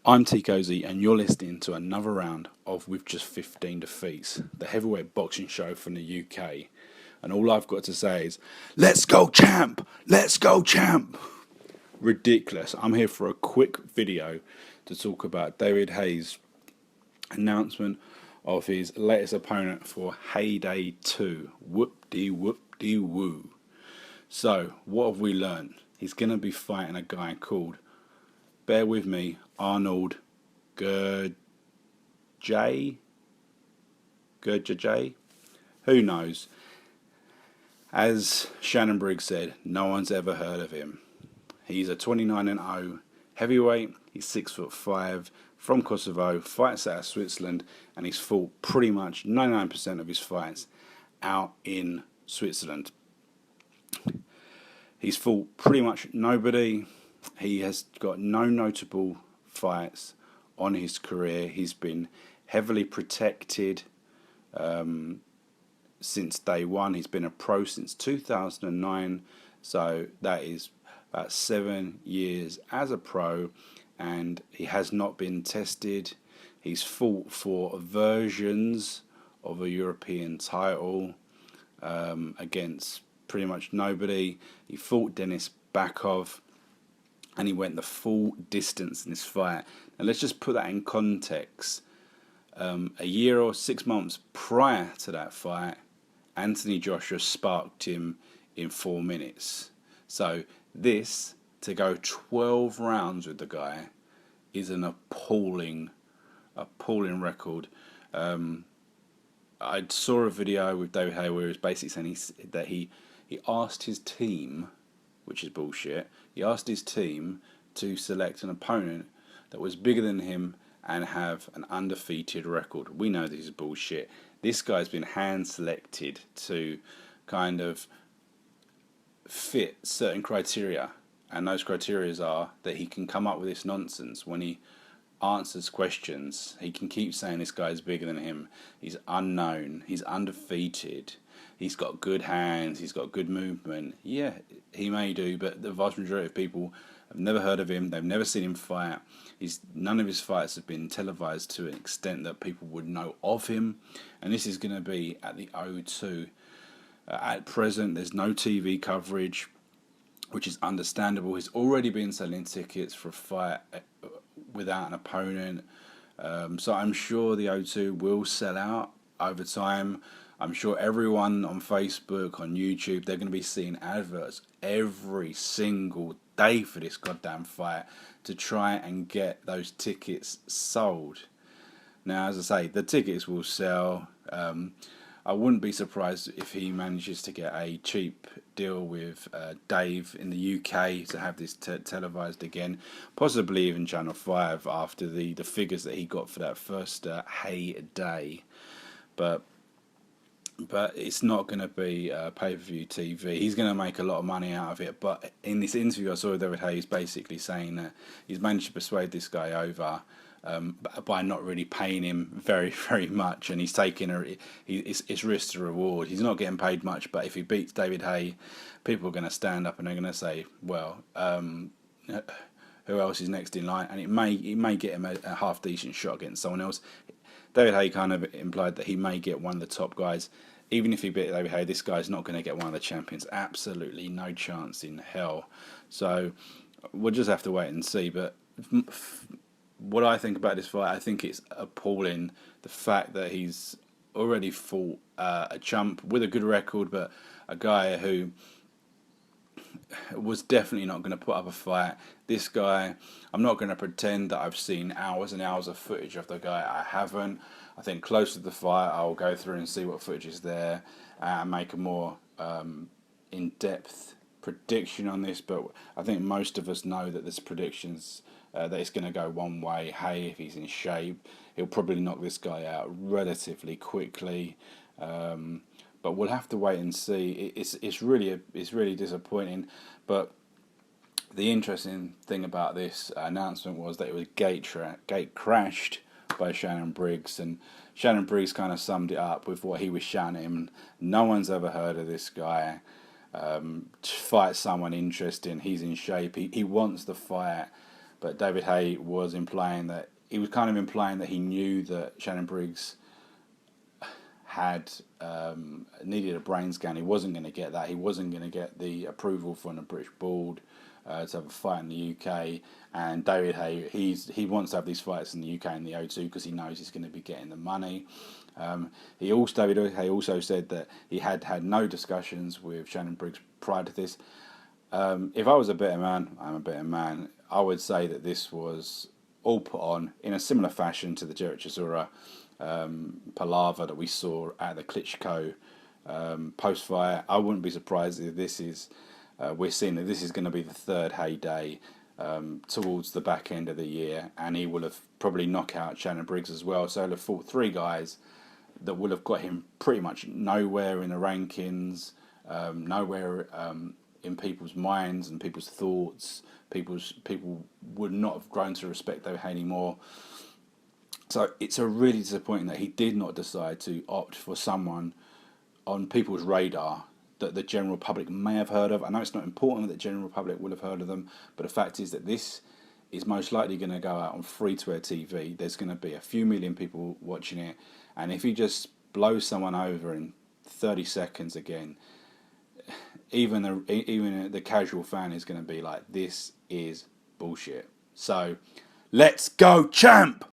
I'm Teekosey, and you're listening to another round of With Just 15 Defeats, the heavyweight boxing show from the UK. And all I've got to say is, let's go, champ! Let's go, champ! Ridiculous. I'm here for a quick video to talk about David Haye's announcement of his latest opponent for Haye 2. Whoop-de-whoop-de-woo. So, what have we learned? He's going to be fighting a guy called, bear with me, Arnold Gjergjaj? Who knows? As Shannon Briggs said, no one's ever heard of him. He's a 29-0 heavyweight. He's 6'5", from Kosovo, fights out of Switzerland, and he's fought pretty much 99% of his fights out in Switzerland. He's fought pretty much nobody. He has got no notable fights on his career. He's been heavily protected since day one. He's been a pro since 2009, so that is about 7 years as a pro, and he has not been tested. He's fought for versions of a European title against pretty much nobody. He fought Denis Bakov, and he went the full distance in this fight. And let's just put that in context. A year or 6 months prior to that fight, Anthony Joshua sparked him in 4 minutes. So this, to go 12 rounds with the guy, is an appalling record. I saw a video with David Haye where he was basically saying that he asked his team, which is bullshit, he asked his team to select an opponent that was bigger than him and have an undefeated record. We know this is bullshit. This guy's been hand selected to kind of fit certain criteria, and those criteria are that he can come up with this nonsense when he answers questions. He can keep saying this guy's bigger than him, he's unknown, he's undefeated, he's got good hands, he's got good movement. Yeah, he may do, but the vast majority of people have never heard of him, they've never seen him fight. None of his fights have been televised to an extent that people would know of him, and this is going to be at the O2. At present, there's no TV coverage, which is understandable. He's already been selling tickets for a fight without an opponent, so I'm sure the O2 will sell out over time. I'm sure everyone on Facebook, on YouTube, they're going to be seeing adverts every single day for this goddamn fight to try and get those tickets sold. Now, as I say, the tickets will sell. I wouldn't be surprised if he manages to get a cheap deal with Dave in the UK to have this televised again, possibly even Channel 5 after the figures that he got for that first Haye day. But it's not going to be pay-per-view TV. He's going to make a lot of money out of it. But in this interview I saw with David Haye, he's basically saying that he's managed to persuade this guy over by not really paying him very, very much, and he's taking it's risk to reward. He's not getting paid much, but if he beats David Haye, people are going to stand up and they're going to say, well, who else is next in line? And it may get him a half decent shot against someone else. David Haye kind of implied that he may get one of the top guys. Even if he beat David Haye, this guy's not going to get one of the champions. Absolutely no chance in hell. So we'll just have to wait and see. But what I think about this fight, I think it's appalling, the fact that he's already fought a chump with a good record, but a guy who was definitely not going to put up a fight. This guy, I'm not going to pretend that I've seen hours and hours of footage of the guy. I haven't. I think close to the fight, I'll go through and see what footage is there and make a more in-depth prediction on this. But I think most of us know that there's predictions that it's going to go one way. Haye, if he's in shape, he'll probably knock this guy out relatively quickly. But we'll have to wait and see. It's really disappointing. But the interesting thing about this announcement was that it was gate crashed by Shannon Briggs, and Shannon Briggs kind of summed it up with what he was shouting at him. No one's ever heard of this guy. Fight someone interesting. He's in shape. He wants the fight. but David Haye was implying that he knew that Shannon Briggs had needed a brain scan. He wasn't going to get that. He wasn't going to get the approval from the British board to have a fight in the UK. And David Haye, he wants to have these fights in the UK and the O2 because he knows he's going to be getting the money. David Haye also said that he had had no discussions with Shannon Briggs prior to this. If I was a better man, I'm a better man, I would say that this was all put on in a similar fashion to the Jericho Chisora palaver that we saw at the Klitschko post-fight. I wouldn't be surprised if this is we're seeing that this is going to be the third Haye Day towards the back end of the year, and he will have probably knocked out Shannon Briggs as well. So he'll have fought three guys that will have got him pretty much nowhere in the rankings, nowhere in people's minds and people's thoughts. People would not have grown to respect David Haye anymore. So it's a really disappointing that he did not decide to opt for someone on people's radar that the general public may have heard of. I know it's not important that the general public will have heard of them, but the fact is that this is most likely going to go out on free-to-air TV. There's going to be a few million people watching it, and if he just blows someone over in 30 seconds again, even the casual fan is going to be like, this is bullshit. So, let's go, champ!